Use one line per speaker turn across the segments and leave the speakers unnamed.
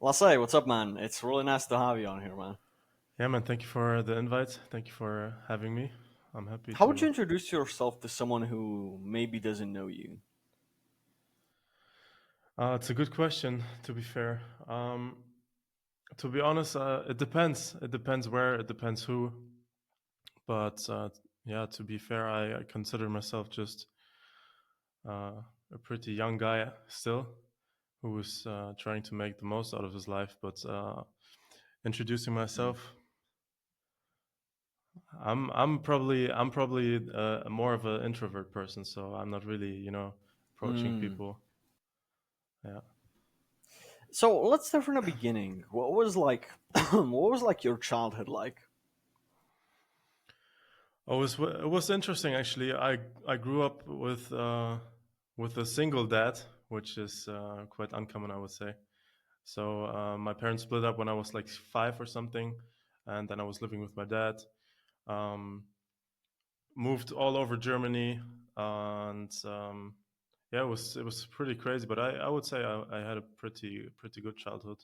Lasse, what's up, man? It's really nice to have you on here, man.
Yeah, man, thank you for the invite. Thank you for having me. I'm happy
How would you
to.
introduce yourself to someone who maybe doesn't know you?
It's a good question, to be fair. To be honest, it depends. It depends where, it depends who. But yeah, to be fair, I consider myself just a pretty young guy still who is trying to make the most out of his life. But introducing
Mm.
myself, I'm probably more of an introvert person, so I'm not really approaching
Mm.
people. Yeah.
So let's start from the beginning. What was like, what was like your childhood like?
Oh, it was interesting actually. I grew up with a single dad, which is quite uncommon, I would say. So my parents split up when I was like 5 or something, and then I was living with my dad. Um, Moved all over Germany, and yeah, it was pretty crazy. But I would say I had a pretty good childhood.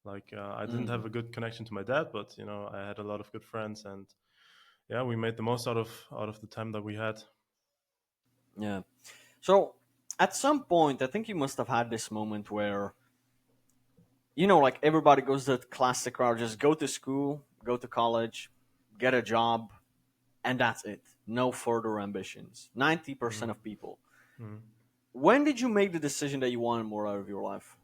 Like I didn't
Mm.
have a good connection to my dad, but I had a lot of good friends, and yeah, we made the most out of the time that we had.
Yeah. So at some point, I think you must have had this moment where like everybody goes the classic route: just go to school, go to college, get a job, and that's it. No further ambitions. 90%
Mm,
of people.
mm.
When did you make the decision that you wanted more out of your life?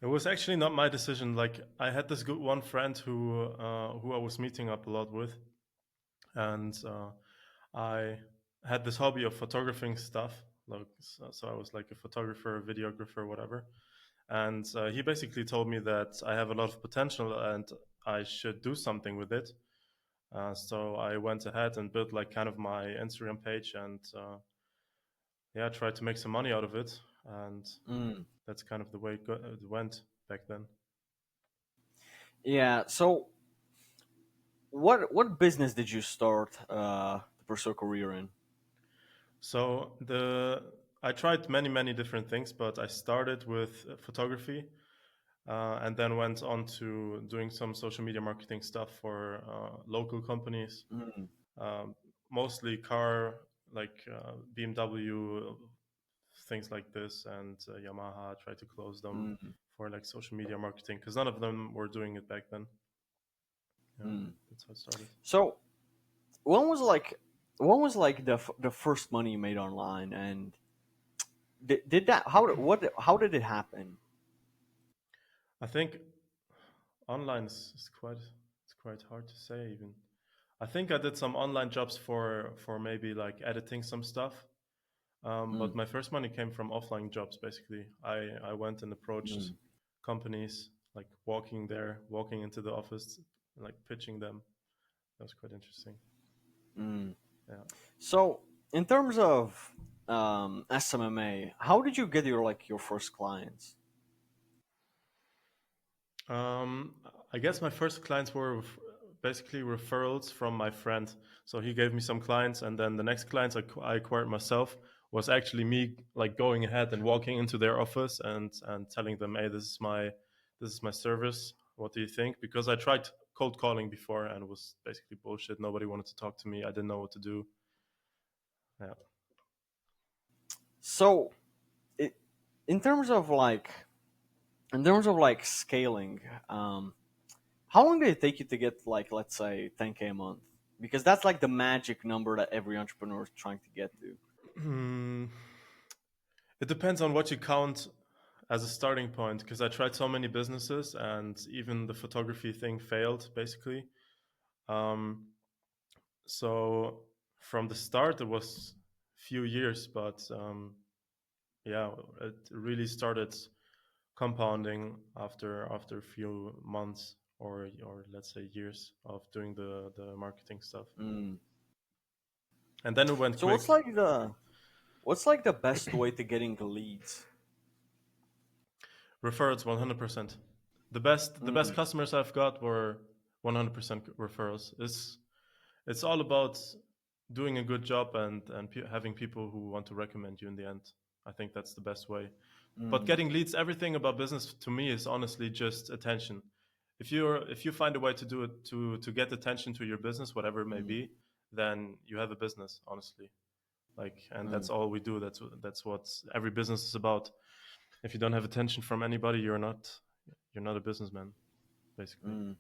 It was actually not my decision. Like I had this good one friend who I was meeting up a lot with, and I had this hobby of photographing stuff. Like so I was like a photographer, a videographer, whatever. And he basically told me that I have a lot of potential and I should do something with it. So I went ahead and built like kind of my Instagram page and yeah, tried to make some money out of it. And
Mm.
that's kind of the way it went back then.
Yeah. So, what business did you start to pursue a career in?
So the I tried many different things, but I started with photography and then went on to doing some social media marketing stuff for local companies,
Mm.
um, mostly car like BMW, things like this, and Yamaha. Tried to close them
Mm.
for like social media marketing because none of them were doing it back then. Yeah,
Mm.
that's how it started.
So, when was like when was like the first money you made online, and did that how did it happen?
I think online is quite it's quite hard to say even. I think I did some online jobs for maybe like editing some stuff. But
Mm.
my first money came from offline jobs. Basically, I went and approached
Mm.
companies, like walking into the office, like pitching them. That was quite interesting.
Mm.
Yeah.
So, in terms of SMMA, how did you get your first clients?
Um, I guess my first clients were basically referrals from my friend. So he gave me some clients, and then the next clients I acquired myself was actually me like going ahead and walking into their office and telling them, "Hey, this is my service. What do you think?" Because I tried cold calling before and it was basically bullshit. Nobody wanted to talk to me. I didn't know what to do. Yeah.
So, it, in terms of scaling, um, how long did it take you to get like, let's say, 10K a month? Because that's like the magic number that every entrepreneur is trying to get to.
Hmm. It depends on what you count as a starting point because I tried so many businesses and even the photography thing failed basically. Um, so from the start, it was few years, but yeah, it really started compounding after a few months or let's say years of doing the marketing stuff,
Mm.
and then it went
So
quick.
what's like the best way to getting leads?
Referrals 100%. The best
Mm.
customers I've got were 100% referrals. It's all about doing a good job and having people who want to recommend you in the end. I think that's the best way But
Mm,
getting leads, everything about business to me is honestly just attention. If you find a way to do it to get attention to your business, whatever it may
mm,
be, then you have a business, honestly. Like, and
mm,
that's all we do. That's what every business is about. If you don't have attention from anybody, you're not a businessman, basically.
mm.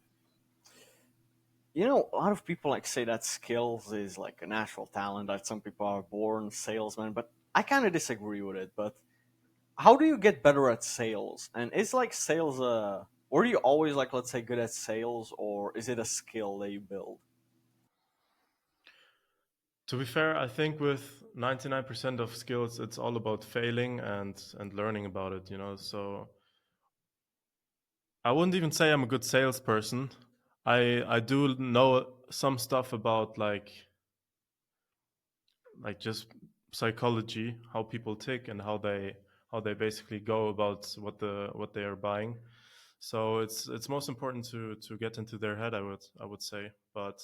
A lot of people like say that skills is like a natural talent, that some people are born salesmen, but I kind of disagree with it. But how do you get better at sales? And is like sales were you always like, let's say, good at sales, or is it a skill that you build?
To be fair, I think with 99% of skills, it's all about failing and learning about it. So I wouldn't even say I'm a good salesperson. I do know some stuff about like just psychology, how people tick, and how they basically go about what they are buying. So it's most important to get into their head. I would say, but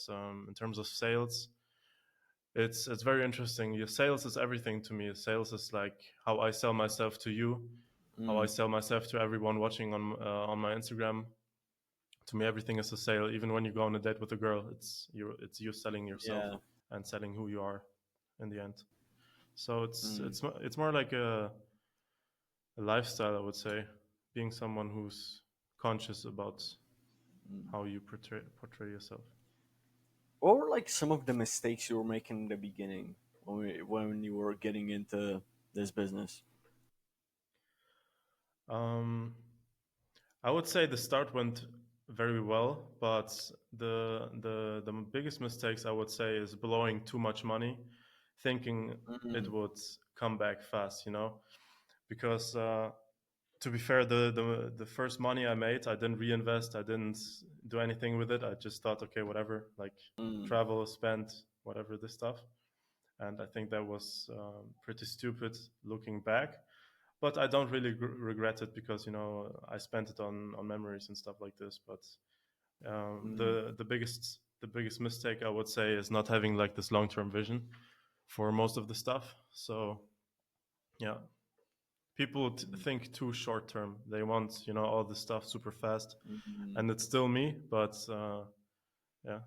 in terms of sales, it's very interesting. Your sales is everything to me. Sales is like how I sell myself to you, how I
Mm,
sell myself to everyone watching on my Instagram. To me, everything is a sale. Even when you go on a date with a girl, it's you selling yourself
yeah.
and selling who you are in the end. So it's
Mm,
it's it's more like a lifestyle, I would say, being someone who's conscious about
mm.
how you portray yourself.
What were like some of the mistakes you were making in the beginning when you were getting into this business?
Um, I would say the start went very well, but the biggest mistakes I would say is blowing too much money, thinking it
Mm,
would come back fast. Because to be fair, the first money I made, I didn't reinvest. I didn't do anything with it. I just thought, okay, whatever, like
mm,
travel, spend, whatever this stuff. And I think that was pretty stupid looking back. But I don't really regret it because I spent it on memories and stuff like this. But
mm,
the biggest mistake I would say is not having like this long term vision for most of the stuff. So yeah, people think too short term. They want all this stuff super fast,
mm.
and it's still me. But yeah,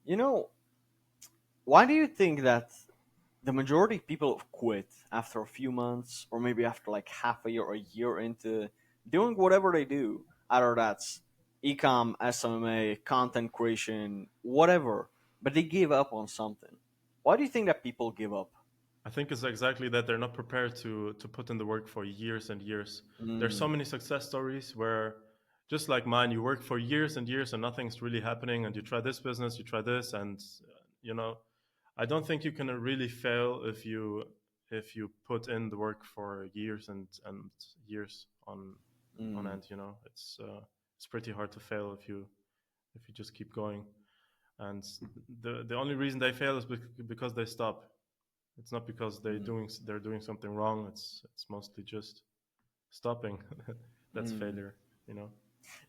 You know, why do you think that the majority of people quit after a few months, or maybe after like half a year or a year into doing whatever they do? Either that's ecom, SMMA, content creation, whatever, but they give up on something. Why do you think that people give up?
I think it's exactly that they're not prepared to put in the work for years and years. There's so
Mm,
many success stories where, just like mine, you work for years and years and nothing's really happening, and you try this business, you try this, and you know, I don't think you can really fail if you put in the work for years and years on
mm,
end. It's pretty hard to fail if you just keep going. And the only reason they fail is because they stop. It's not because
mm,
they're doing something wrong. It's mostly just stopping. That's
mm.
failure, you know.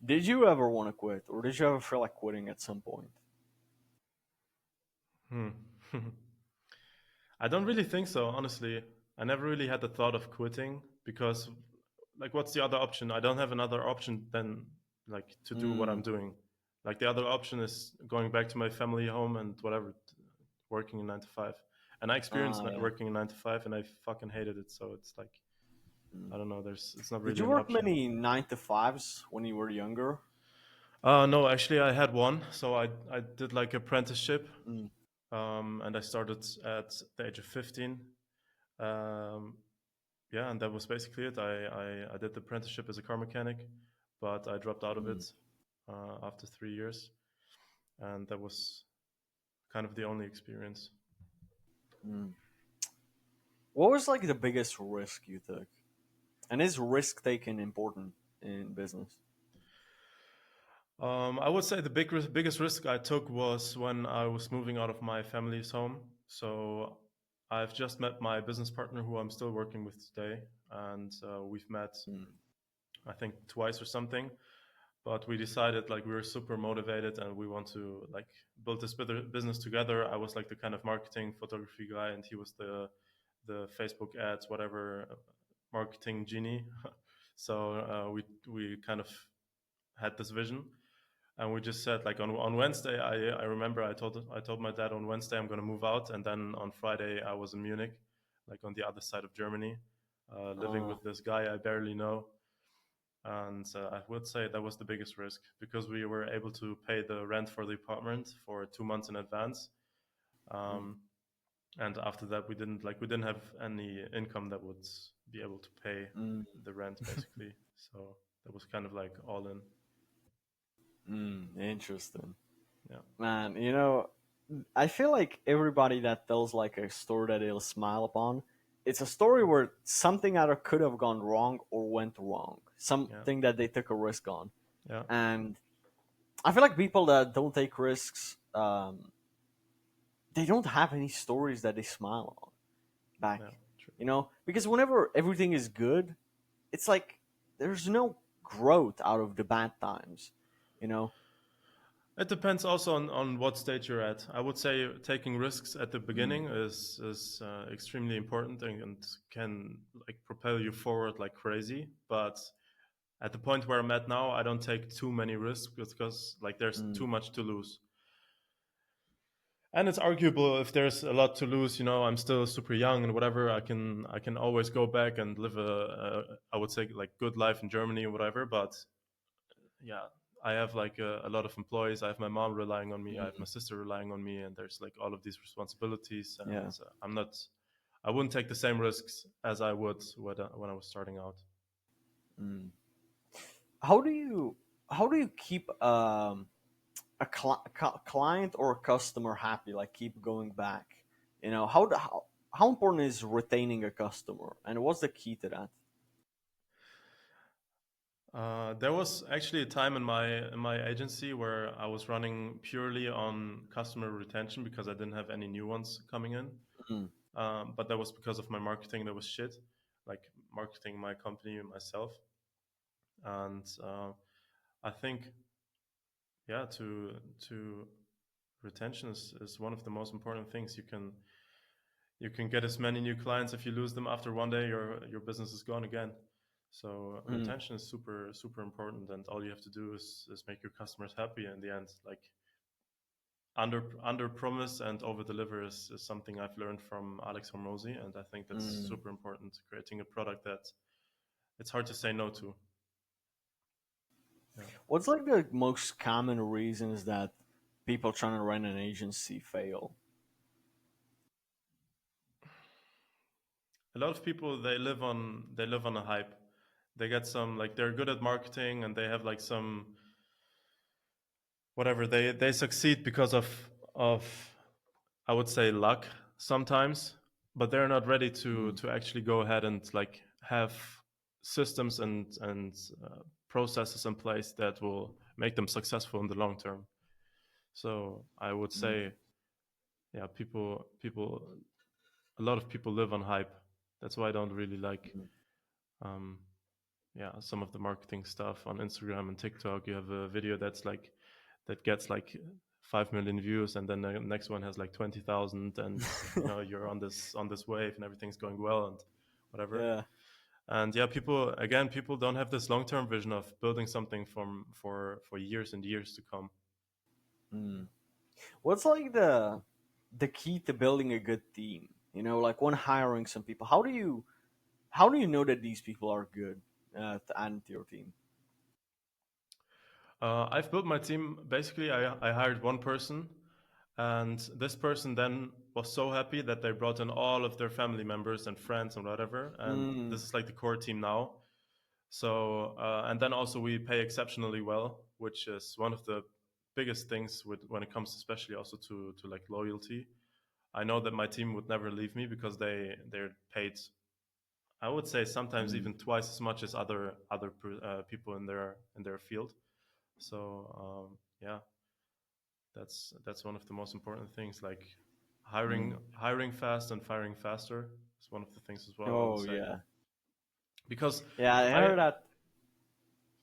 Did you ever want to quit, or did you ever feel like quitting at some point?
Hmm. I don't really think so, honestly. I never really had the thought of quitting because, like, what's the other option? I don't have another option than like to do what I'm
Mm.
doing. Like the other option is going back to my family home and whatever, working in 9 to 5. And I experienced
Yeah.
working in 9 to 5, and I fucking hated it. So it's like
Mm.
I don't know. It's not
Did
really
you
an
work
option.
many 9 to 5s when you were younger?
No, actually, I had one. So I did like apprenticeship,
Mm.
and I started at the age of 15. Um, yeah, and that was basically it. I did the apprenticeship as a car mechanic, but I dropped out of
Mm.
it after 3 years, and that was kind of the only experience.
Mm. What was like the biggest risk you took? And is risk taking important in business?
I would say the biggest risk I took was when I was moving out of my family's home. So I've just met my business partner, who I'm still working with today, and we've met,
Mm.
I think, twice or something. But we decided like we were super motivated and we want to like build this business together. I was like the kind of marketing photography guy, and he was the Facebook ads, whatever, marketing genie. So we kind of had this vision, and we just said like on Wednesday. I remember I told my dad on Wednesday I'm going to move out, and then on Friday I was in Munich, like on the other side of Germany, living
Uh,
with this guy I barely know. And I would say that was the biggest risk because we were able to pay the rent for the apartment for 2 months in advance.
mm,
Um, and after that, we didn't have any income that would be able to pay
mm,
the rent basically. So that was kind of like all in.
interesting.
Yeah,
Man, you know, I feel like everybody that tells like a story that they'll smile upon, it's a story where something either could have gone wrong or went wrong.
yeah,
Something that they took a risk on.
yeah,
And I feel like people that don't take risks, they don't have any stories that they smile on
yeah.
back.
True.
You know? Because whenever everything is good, it's like there's no growth out of the bad times. You know?
It depends also on what stage you're at. I would say taking risks at the
Mm,
beginning is extremely important and can like propel you forward like crazy. But at the point where I'm at now, I don't take too many risks because like there's
mm,
too much to lose. And it's arguable if there's a lot to lose. I'm still super young and whatever. I can always go back and live a I would say like good life in Germany or whatever. But yeah, I have like a lot of employees. I have my mom relying on me. I have my
mm,
sister relying on me, and there's like all of these responsibilities. And
yeah.
I wouldn't take the same risks as I would when I was starting out.
Mm. How do you how do you keep client or a customer happy? Like keep going back. You know how important is retaining a customer, and what's the key to that?
There was actually a time in my agency where I was running purely on customer retention because I didn't have any new ones coming in.
Mm,
But that was because of my marketing that was shit, like marketing my company and myself. And I think, yeah, to retention is one of the most important things. You can get as many new clients. If you lose them after one day, your business is gone again. So
mm,
retention is super super important, and all you have to do is make your customers happy in the end. Like under promise and over deliver is something I've learned from Alex Hormozy, and I think that's
mm.
super important. Creating a product that it's hard to say no to. Yeah.
What's like the most common reasons that people trying to run an agency fail?
A lot of people they live on a hype. They get some like they're good at marketing and they have like some whatever they succeed because of I would say luck sometimes, but they're not ready to
Mm,
to actually go ahead and like have systems and processes in place that will make them successful in the long term. So I would
mm,
say, yeah, people a lot of people live on hype. That's why I don't really like
mm,
um, yeah, some of the marketing stuff on Instagram and TikTok. You have a video that gets like 5 million views, and then the next one has like 20,000, and you're on this wave, and everything's going well, and whatever.
yeah.
And yeah, people don't have this long term vision of building something for years and years to come.
Mm. What's like the key to building a good team? You know, like when hiring some people, how do you know that these people are good to add to your team?
I've built my team. Basically, I hired one person, and this person then was so happy that they brought in all of their family members and friends and whatever. And
Mm,
this is like the core team now. So, and then also we pay exceptionally well, which is one of the biggest things when it comes, especially also to like loyalty. I know that my team would never leave me because they're paid. I would say sometimes
mm,
even twice as much as other people in their field. So yeah, that's one of the most important things. Like
mm.
hiring fast and firing faster is one of the things as well. I would
Oh
say
yeah,
because
yeah. I
I
heard that.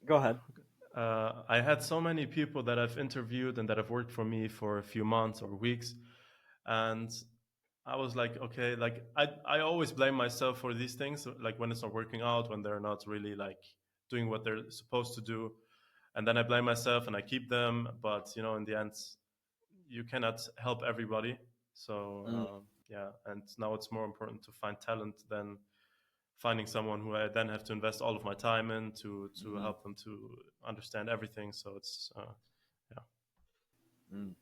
Go ahead.
I had so many people that I've interviewed and that have worked for me for a few months or weeks, and I was like, okay, like I always blame myself for these things, like when it's not working out, when they're not really like doing what they're supposed to do, and then I blame myself and I keep them, but in the end, you cannot help everybody. So
Mm,
yeah, and now it's more important to find talent than finding someone who I then have to invest all of my time in to
mm,
help them to understand everything. So it's yeah.
mm.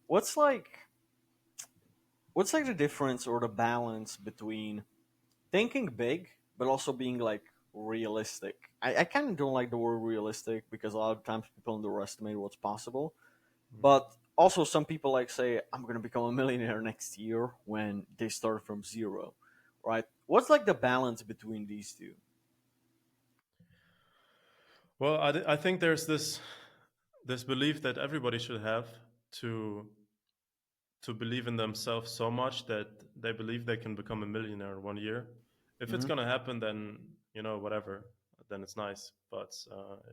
What's like what's like the difference or the balance between thinking big but also being like realistic? I kind of don't like the word realistic because a lot of times people underestimate what's possible.
Mm.
But also some people like say I'm going to become a millionaire next year when they start from zero, right? What's like the balance between these two?
Well, I think there's this belief that everybody should have to to believe in themselves so much that they believe they can become a millionaire in 1 year. If it's
Hmm.
gonna happen, then whatever, then it's nice. But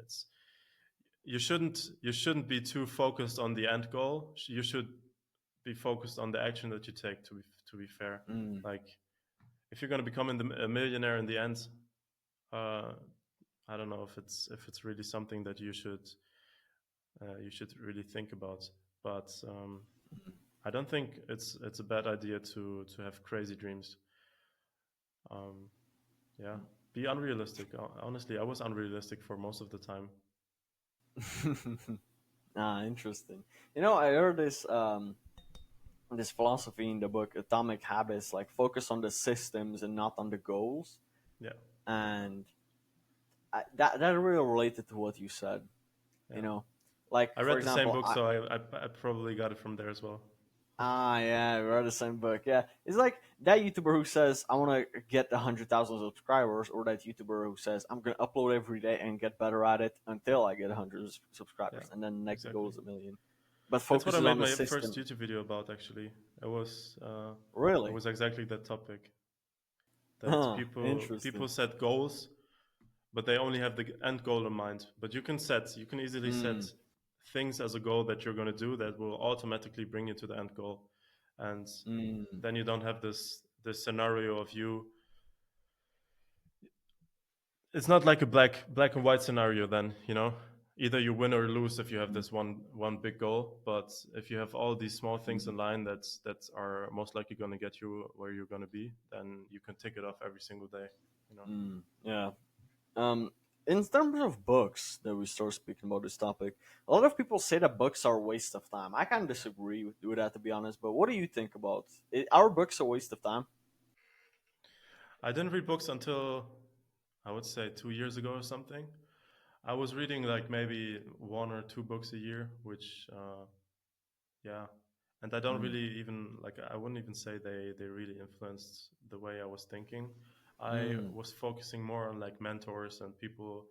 it's you shouldn't be too focused on the end goal. You should be focused on the action that you take. To be fair,
Mm,
like if you're gonna become a millionaire in the end, uh, I don't know if it's really something that you should really think about. But I don't think it's a bad idea to have crazy dreams. Um, yeah, be unrealistic. Honestly, I was unrealistic for most of the time.
mm. Ah, interesting. I heard this philosophy in the book Atomic Habits, like focus on the systems and not on the goals.
Yeah,
And that really related to what you said. You
yeah.
know, like
I
for
read the same
example,
book, so I probably got it from there as well.
yeah, we read the same book. Yeah, it's like that YouTuber who says I want to get 100,000 subscribers, or that YouTuber who says I'm gonna upload every day and get better at it until I get 100
Yeah,
subscribers, and then the next goal
exactly.
is a million. But
That's what I
focuses
made
on the
my first
system.
YouTube video about. Actually, it was uh, it
Really?
was exactly that topic. That
Huh.
people
Interesting.
set goals, but they only have the end goal in mind. But you can easily set
Mm,
things as a goal that you're going to do that will automatically bring you to the end goal, and
mm,
then you don't have this scenario of you. It's not like a black and white scenario. Then either you win or lose if you have
mm,
this one big goal. But if you have all these small things
mm,
in line that are most likely going to get you where you're going to be, then you can tick it off every single day. You know.
yeah. Um, in terms of books that we start speaking about this topic, a lot of people say that books are a waste of time. I kind of disagree with that, to be honest. But what do you think about it? Are books a waste of time?
I didn't read books until I would say 2 years ago or something. I was reading like maybe one or two books a year, which yeah, and I don't
Mm,
really even like I wouldn't even say they really influenced the way I was thinking. I
mm,
was focusing more on like mentors and people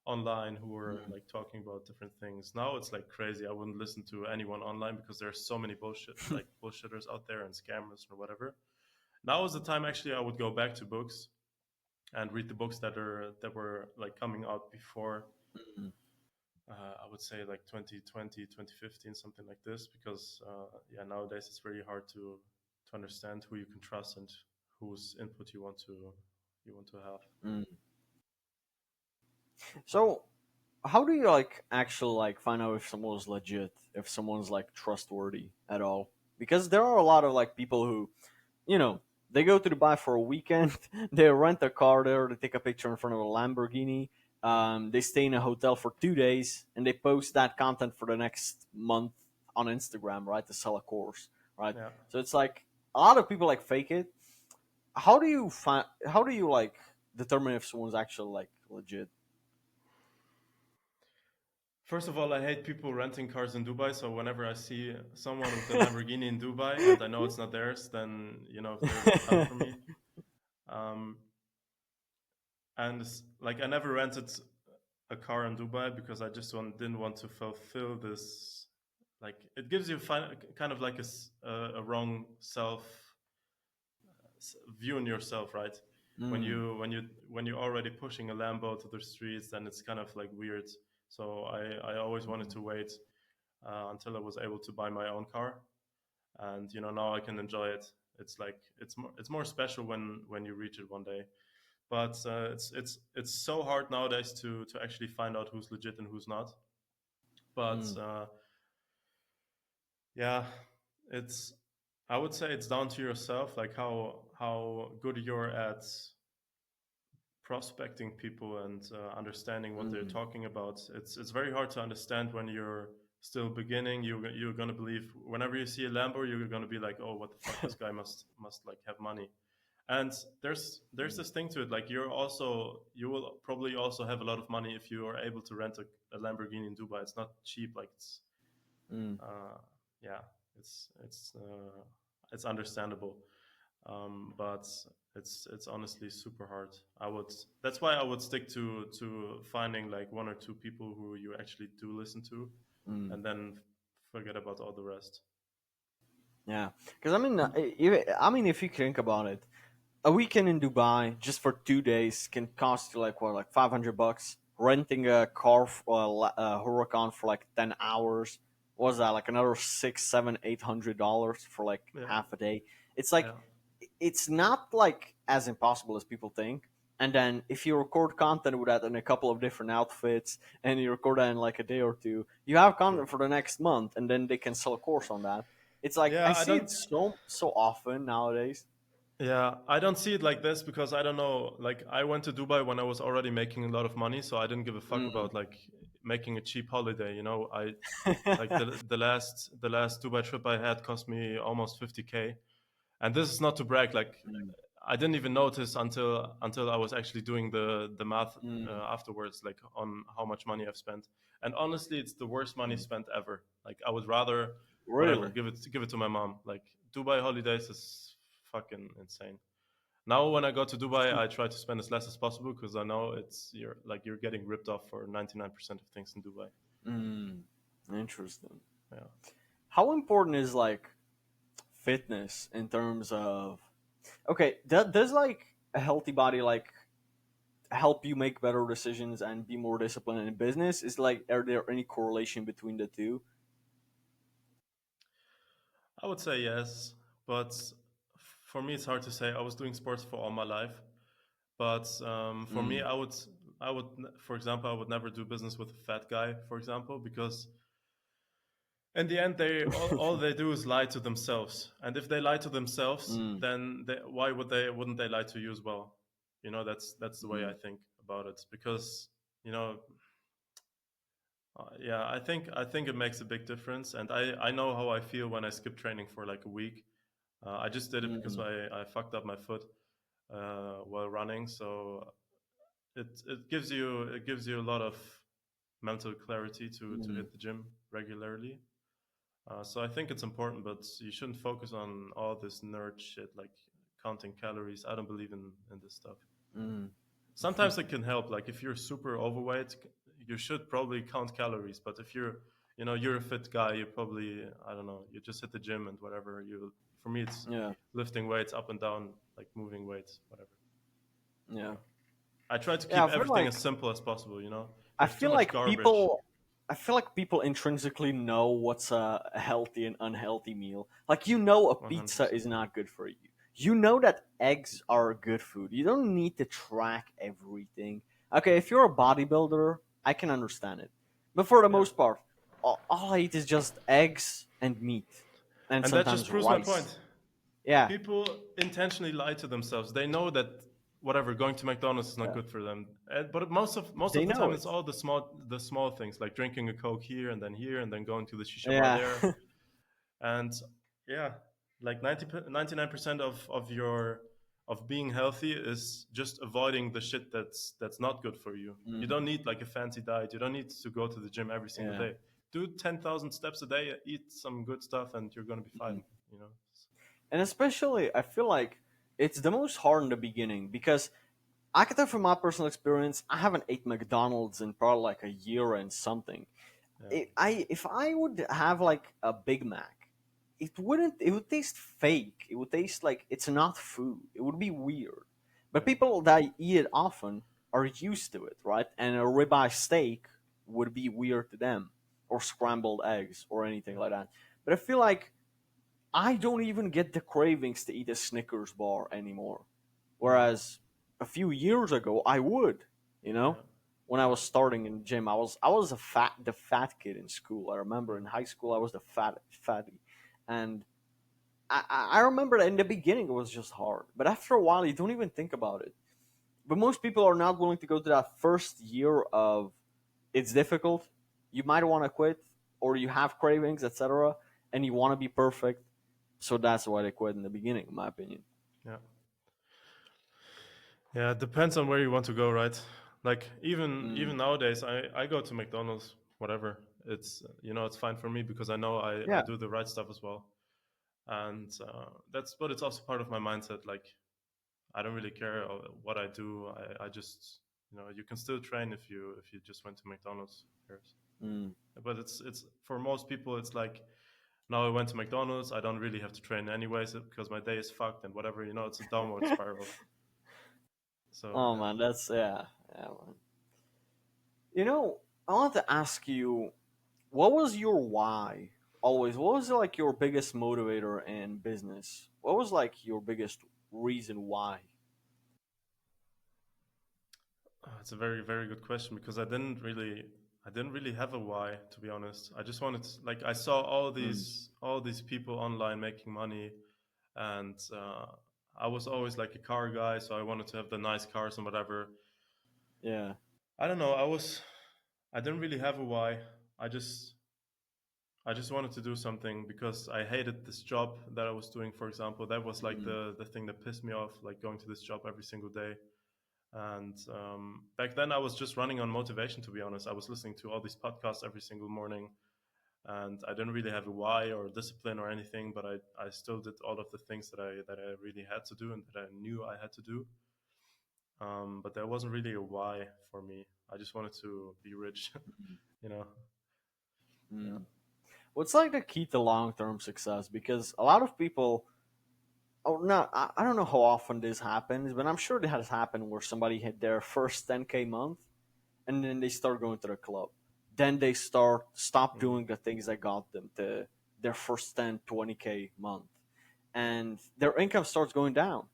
online who were
mm,
like talking about different things. Now it's like crazy. I wouldn't listen to anyone online because there's so many bullshitters out there and scammers or whatever. Now is the time actually I would go back to books and read the books that were like coming out before
mm,
I would say like 2020, 2015, something like this, because yeah, nowadays it's very hard to understand who you can trust and whose input you want to have.
mm. So, how do you like actually like find out if someone's legit, if someone's like trustworthy at all? Because there are a lot of like people who you know, they go to Dubai for a weekend. They rent a car there. They take a picture in front of a Lamborghini. They stay in a hotel for 2 days, and they post that content for the next month on Instagram, right, to sell a course, right?
Yeah.
So it's like a lot of people like fake it. How do you find? How do you like determine if someone's actually like legit?
First of all, I hate people renting cars in Dubai. So whenever I see someone with a Lamborghini in Dubai and I know it's not theirs, then there's a ton for me. Um, and like I never rented a car in Dubai because I just didn't want to fulfill this. Like it gives you kind of like a wrong view in yourself, right? When
Mm,
you when you when you're already pushing a Lambo to the streets, then it's kind of like weird. So I always wanted
mm,
to wait until I was able to buy my own car, and now I can enjoy it. it's like it's more special when you reach it one day. But it's so hard nowadays to actually find out who's legit and who's not. But
Mm,
yeah, it's I would say it's down to yourself, like how good you're at prospecting people and understanding what they're
mm,
talking about. It's very hard to understand when you're still beginning. You're gonna believe whenever you see a Lambo, you're gonna be like, oh, what the fuck, this guy must like have money. And there's
mm,
this thing to it. Like you will probably also have a lot of money if you are able to rent a Lamborghini in Dubai. It's not cheap. Like
mm,
uh, yeah, it's understandable. But it's honestly super hard. I would That's why I would stick to finding like one or two people who you actually do listen to,
mm.
and then forget about all the rest.
Yeah, because I mean, if you think about it, a weekend in Dubai just for 2 days can cost you like what, like $500. Renting a car, Huracan for like 10 hours, what was that, like another six, seven, $800 for like
Yeah,
half a day? It's like
yeah,
it's not like as impossible as people think. And then if you record content with that in a couple of different outfits, and you record that in like a day or two, you have
true.
content for the next month, and then they can sell a course on that. It's like I
Yeah, I
see
don't.
it so often nowadays.
Yeah, I don't see it like this because I don't know. Like, I went to Dubai when I was already making a lot of money, so I didn't give a fuck
Mm.
about like making a cheap holiday. You know, I like the last Dubai trip I had cost me almost 50K, and this is not to brag. Like,
Mm,
I didn't even notice until I was actually doing the math
mm,
afterwards, like on how much money I've spent. And honestly, it's the worst money
mm.
spent ever. Like, I would rather whatever
Really?
give it to my mom. Like, Dubai holidays is fucking insane. Now when I go to Dubai, I try to spend as less as possible because I know you're getting ripped off for 99% of things in Dubai.
Mm, interesting.
Yeah.
How important is like fitness in terms of okay? Does like a healthy body like help you make better decisions and be more disciplined in business? Is like are there any correlation between the two?
I would say yes, but for me, it's hard to say. I was doing sports for all my life, but for me,
Mm,
for example, I would never do business with a fat guy, for example, because in the end, all they do is lie to themselves, and if they lie to themselves,
mm,
then wouldn't they lie to you as well? You know, that's the way I
mm,
think about it, because you know, yeah, I think it makes a big difference, and I know how I feel when I skip training for like a week. I just did it because
mm,
I fucked up my foot while running, so it gives you a lot of mental clarity to
mm,
hit the gym regularly. So I think it's important, but you shouldn't focus on all this nerd shit like counting calories. I don't believe in this stuff.
mm.
Sometimes it can help. Like if you're super overweight, you should probably count calories. But if you're a fit guy, you probably, I don't know, you just hit the gym and whatever. For me, it's
Yeah,
lifting weights up and down, like moving weights, whatever.
yeah,
Yeah. I try to
yeah.
keep everything as simple as possible.
I
There's too
feel
much
like
garbage.
people I feel like people intrinsically know what's a healthy and unhealthy meal. Like you know a pizza
100%.
is not good for you. You know that eggs are good food. You don't need to track everything. Okay, if you're a bodybuilder, I can understand it. But for the
Yeah.
most part, all I eat is just eggs and meat and
And that just
sometimes
proves my
rice.
point.
Yeah.
People intentionally lie to themselves. They know that whatever going to McDonald's is not
Yeah.
good for them. But most
They
of the
know
time, it's
it.
all the small things like drinking a Coke here and then going to the shisha bar
Yeah.
there. And yeah, like 99% of being healthy is just avoiding the shit that's not good for you. You don't
Mm,
need like a fancy diet. You don't need to go to the gym every single
yeah.
day. Do 10,000 steps a day, eat some good stuff, and you're gonna be
Mm.
fine. You know.
And especially, I feel like it's the most hard in the beginning because I can tell from my personal experience, I haven't ate McDonald's in probably like a year and something.
Yeah.
If I would have like a Big Mac, it would taste fake. It would taste like it's not food. It would be weird. But
Yeah.
people that eat it often are used to it, right? And a ribeye steak would be weird to them, or scrambled eggs, or anything
Yeah.
like that. But I feel like I don't even get the cravings to eat a Snickers bar anymore.
Mm.
Whereas a few years ago, I would. You know,
Yeah.
when I
Yeah.
was starting in the gym, I was the fat kid in school. I remember in
Mm.
high school, I was the fatty, and I remember that in the beginning it was just hard, but after a while, you don't even think about it. But most people are not willing to go to that first year of it's difficult. You might want to quit, or you have cravings, etc., and you want to be perfect. So that's why they quit in the beginning, in my opinion.
Yeah. Yeah, it depends on where you want to go, right? Like even
Mm.
nowadays, I go to McDonald's, whatever. It's it's fine for me because I know I
Yeah.
do the right stuff as well, and but it's also part of my mindset. Like I don't really care what I do. I just you can still train if you just went to McDonald's. Who cares?
Mm.
But it's for most people, it's like now I went to McDonald's. I don't really have to train anyways because my day is fucked and whatever. It's a downward spiral. So
Oh
yeah.
man, that's yeah, man. You know, I want to ask you, what was your why? Always, what was like your biggest motivator in business? What was like your biggest reason why?
It's a very, very good question because I didn't really have a why, to be honest. I just wanted like I saw
Mm.
all these people online making money, and I was always like a car guy, so I wanted to have the nice cars and whatever.
Yeah.
I don't know. I didn't really have a why. I just I just wanted to do something because I hated this job that I was doing. For example, that was like
Mm.
the thing that pissed me off, like going to this job every single day. And back then, I was just running on motivation, to be honest. I was listening to all these podcasts every single morning, and I didn't really have a why or discipline or anything, but I still did all of the things that I really had to do and that I knew I had to do. But there wasn't really a why for me. I just wanted to be rich, you know? Yeah.
Mm. What's like the key to long term success? Because a lot of people, oh, no, I don't know how often this happens, but I'm sure it has happened where somebody hit their first 10K month and then they start going to the club. Then they stop
Mm.
doing the things that got them to their first 10, 20K month. And their income starts going down.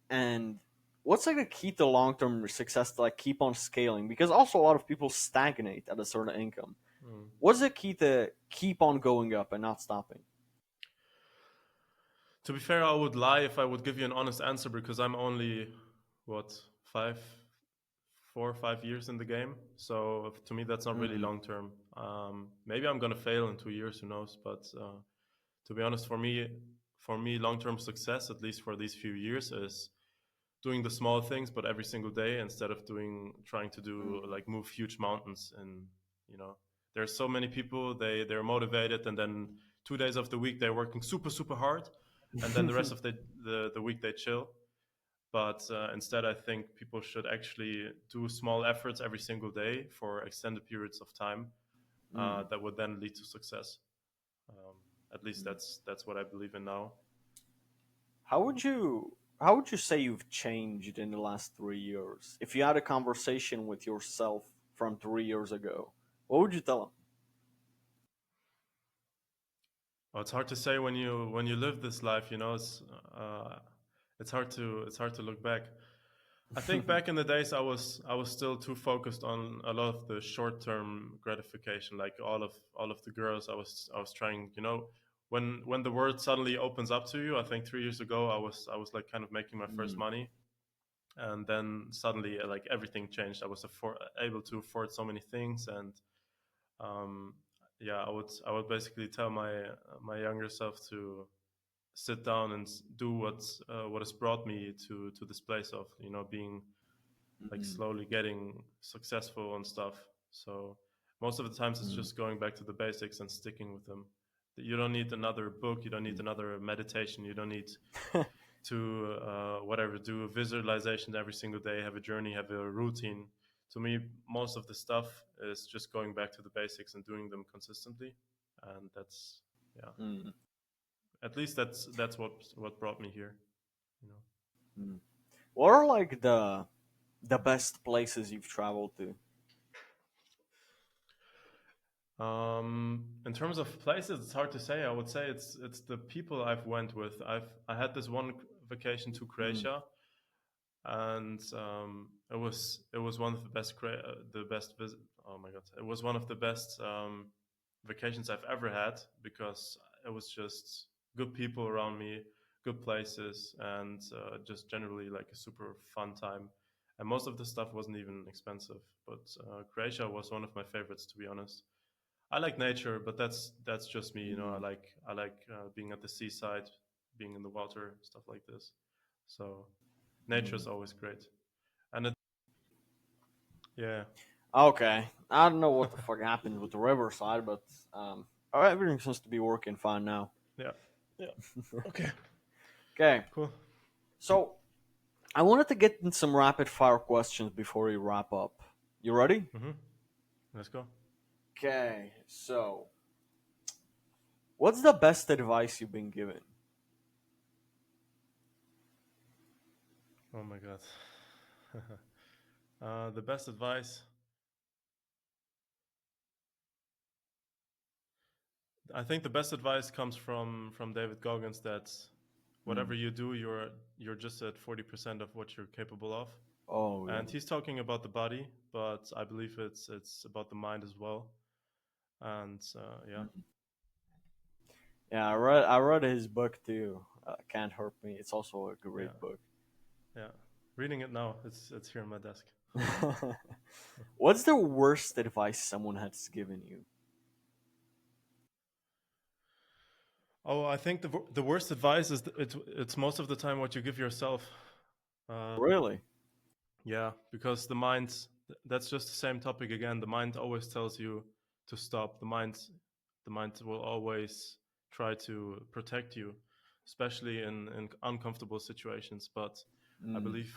And what's like the key to long term success to like keep on scaling? Because also a lot of people stagnate at a certain income.
Mm.
What's the key to keep on going up and not stopping?
To be fair, I would lie if I would give you an honest answer because I'm only, what, 4 or 5 years in the game. So to me, that's not really
Mm.
long term. Maybe I'm gonna fail in 2 years, who knows? But to be honest, for me, long term success, at least for these few years, is doing the small things, but every single day instead of trying to do
Mm.
like move huge mountains. And you know, there's so many people they're motivated, and then 2 days of the week they're working super hard, and then the rest of the week they chill. But instead, I think people should actually do small efforts every single day for extended periods of time
Mm.
that would then lead to success. Um, at least
Mm.
that's what I believe in now.
How would you say you've changed in the last 3 years? If you had a conversation with yourself from 3 years ago, what would you tell him?
Well, it's hard to say when you live this life. Uh, it's hard to look back. I think back in the days, I was still too focused on a lot of the short term gratification, like all of the girls. I was trying, when the world suddenly opens up to you. I think 3 years ago, I was like kind of making my first
Mm.
money, and then suddenly like everything changed. I was able to afford so many things, and um, yeah, I would basically tell my younger self to sit down and do what has brought me to this place of being like
Mm.
slowly getting successful and stuff. So most of the times it's
Mm.
just going back to the basics and sticking with them. You don't need another book. You don't need
Mm.
another meditation. You don't need to whatever, do a visualization every single day, have a journey, have a routine. To me, most of the stuff is just going back to the basics and doing them consistently, and that's yeah.
Mm.
At least that's what brought me here. You know.
Mm. What are like the best places you've traveled to?
In terms of places, it's hard to say. I would say it's the people I've went with. I had this one vacation to
Mm,
Croatia, and it was one of the best the best visit. Oh my god, it was one of the best vacations I've ever had because it was just good people around me, good places, and just generally like a super fun time. And most of the stuff wasn't even expensive, but Croatia was one of my favorites, to be honest. I like nature, but that's just me. You know, I
mm,
like I like being at the seaside, being in the water, stuff like this. So nature is
mm.
always great. And yeah,
Okay, I don't know what the fuck happened with the Riverside, but everything seems to be working fine now.
yeah, yeah. Okay,
Okay,
cool.
so I wanted to get in some rapid fire questions before we wrap up. You ready?
Hmm. Let's go.
Okay, so what's the best advice you've been given?
Oh my god. The best advice. I think the best advice comes from David Goggins that whatever
Mm.
you do, you're just at 40% of what you're capable of.
Oh yeah.
And he's talking about the body, but I believe it's about the mind as well. And yeah,
Mm. Yeah, I read his book too. Can't hurt me. It's also a
yeah,
great book.
yeah. Reading it now. It's here on my desk.
What's the worst advice someone has given you?
Oh, I think the worst advice is it's most of the time what you give yourself. Uh,
Really?
yeah, because the mind that's just the same topic again. The mind always tells you to stop. The mind will always try to protect you, especially in uncomfortable situations. But I
Mm,
believe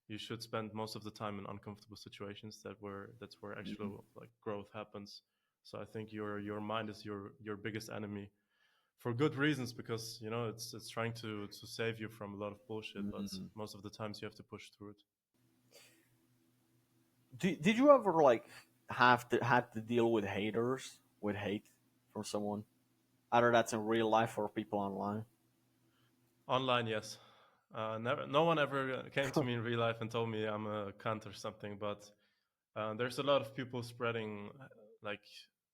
you should spend most of the time in uncomfortable situations. That's where
mm,
actual like growth happens. So I think your mind is your biggest enemy for good reasons because you know it's trying to save you from a lot of bullshit, but
mm.
most of the times you have to push through it.
Did you ever like have to had to deal with haters with hate from someone? Either that's in real life or people online.
Online, yes. Never, no one ever came to me in real life and told me I'm a cunt or something, but there's a lot of people spreading like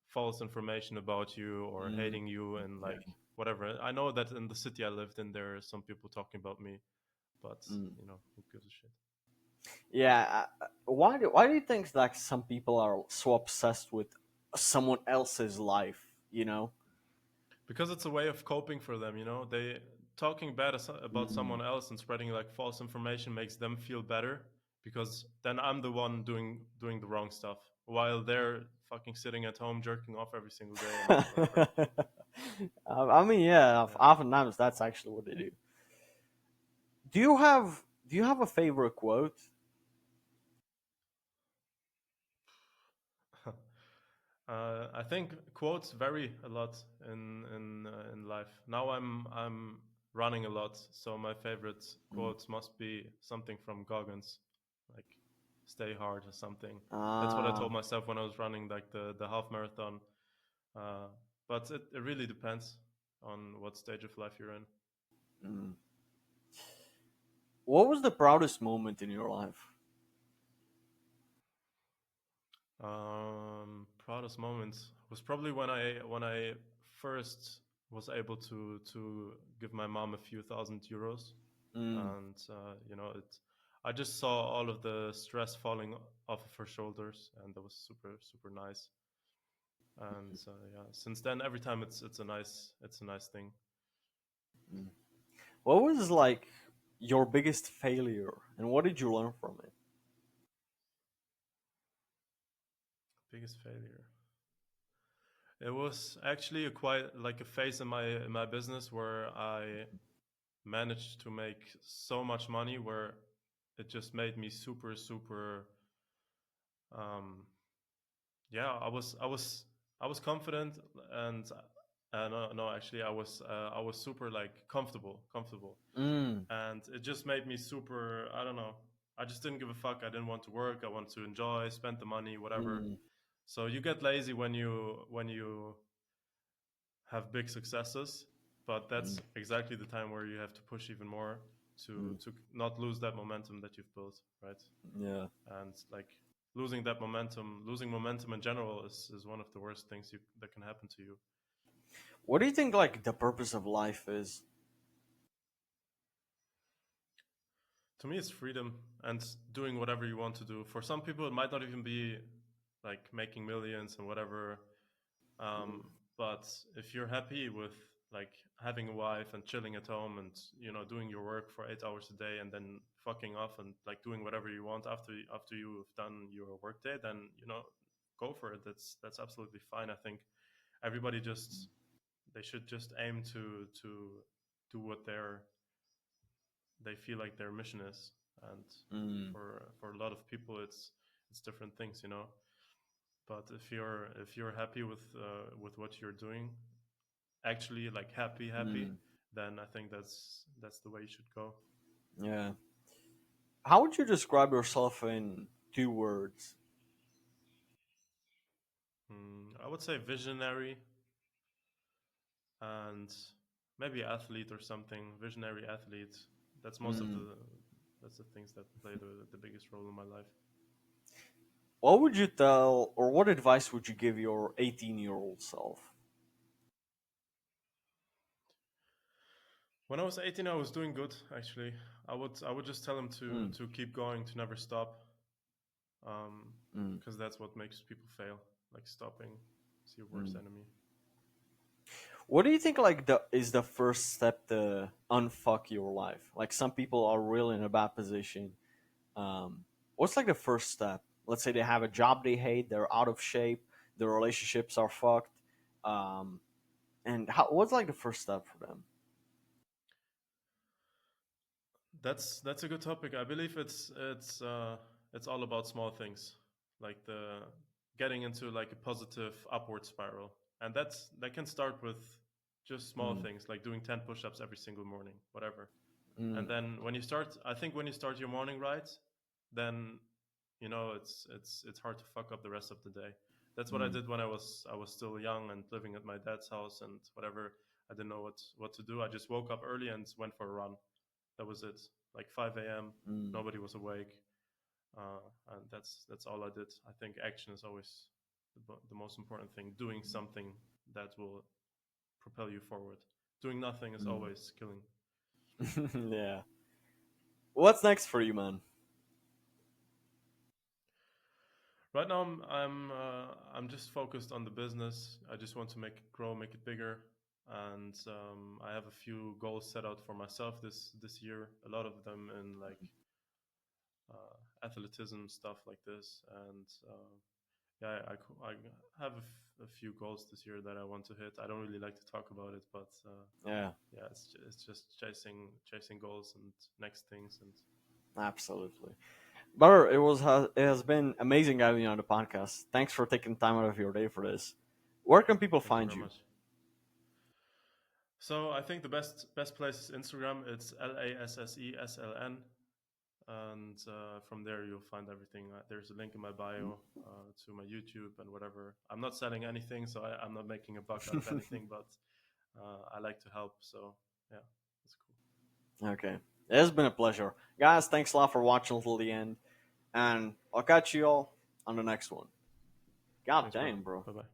false information about you or
Mm,
hating you and
yeah.
like whatever. I know that in the city I lived in, there are some people talking about me, but
Mm.
you know, who gives a shit?
Yeah. Why do you think like some people are so obsessed with someone else's life? You know.
Because it's a way of coping for them, you know. They talking bad about
Mm.
someone else and spreading like false information makes them feel better because then I'm the one doing the wrong stuff while they're fucking sitting at home jerking off every single day and whatever.
I mean, yeah.
Yeah.
Oftentimes, that's actually what they do. Do you have a favorite quote?
I think quotes vary a lot in life. Now I'm running a lot, so my favorite
Mm.
quotes must be something from Goggins, like "Stay hard" or something. That's what I
Ah.
told myself when I was running like the half marathon. Uh, but it really depends on what stage of life you're in.
Mm. What was the proudest moment in your life?
Proudest moment was probably when I first was able to give my mom a few thousand euros,
Mm.
and you know it. I just saw all of the stress falling off of her shoulders, and that was super super nice. And yeah, since then, every time it's a nice thing.
Mm. What was like your biggest failure, and what did you learn from it?
Biggest failure. It was actually a quite like a phase in my business where I managed to make so much money where it just made me super super um yeah, I was confident and no, actually I was super like comfortable,
Mm.
and it just made me super, I don't know, I just didn't give a fuck. I didn't want to work. I wanted to enjoy, spend the money, whatever.
Mm.
So you get lazy when you have big successes, but
Mm,
that's exactly the time where you have to push even more
mm,
to not lose that momentum that you've built, right?
yeah.
And like losing that momentum, losing momentum in general is one of the worst things that can happen to you.
What do you think like the purpose of life is?
To me, it's freedom and doing whatever you want to do. For some people, it might not even be like making millions and whatever.
Mm,
But if you're happy with like having a wife and chilling at home and doing your work for 8 hours a day and then fucking off and like doing whatever you want after you've done your work day, then go for it. That's absolutely fine. I think everybody just they should just aim to do what they feel like their mission is. And
mm,
for a lot of people, it's different things, but if you're happy with what you're doing, actually like happy,
mm,
then I think that's the way you should go.
yeah. How would you describe yourself in 2 words?
I would say visionary and maybe athlete or something. Visionary athlete. That's most of
Mm.
the that's the things that play the biggest role in my life.
What would you tell, or what advice would you give your 18-year-old self?
When I was 18, I was doing good actually. I would just tell him to
Mm,
to keep going, to never stop,
mm,
because that's what makes people fail. Like stopping is your worst
mm.
enemy.
What do you think like the first step to unfuck your life? Like some people are really in a bad position. What's like the first step? Let's say they have a job they hate, they're out of shape, their relationships are fucked. Um, and what's like the first step for them?
That's a good topic. I believe it's all about small things, like the getting into like a positive upward spiral, and that can start with just small
Mm,
things, like doing 10 push-ups every single morning, whatever. And
mm,
then I think when you start your morning right, then it's hard to fuck up the rest of the day. That's what I
mm,
did when I was still young and living at my dad's house and whatever. I didn't know what to do. I just woke up early and went for a run. That was it. Like 5 a.m.
mm,
Nobody was awake, and that's all I did. I think action is always the most important thing. Doing something that will propel you forward. Doing nothing is
mm.
always killing.
Yeah. What's next for you, man?
Right now, I'm just focused on the business. I just want to make it grow, make it bigger, and I have a few goals set out for myself this year. A lot of them in like athleticism stuff like this, and yeah, I have a few goals this year that I want to hit. I don't really like to talk about it, but
Yeah,
yeah, it's just chasing goals and next things. And
absolutely. Brother, it has been amazing having you on the podcast. Thanks for taking time out of your day for this. Where can people
thank you
find
very
you?
much. So I think the best place is Instagram. It's LASSESLN, and from there you'll find everything. There's a link in my bio to my YouTube and whatever. I'm not selling anything, so I'm not making a buck out of anything, but I like to help. So yeah, that's cool.
Okay. It has been a pleasure. Guys, thanks a lot for watching until the end. And I'll catch you all on the next one. God
Thanks, bro.
damn, bro.
Bye bye.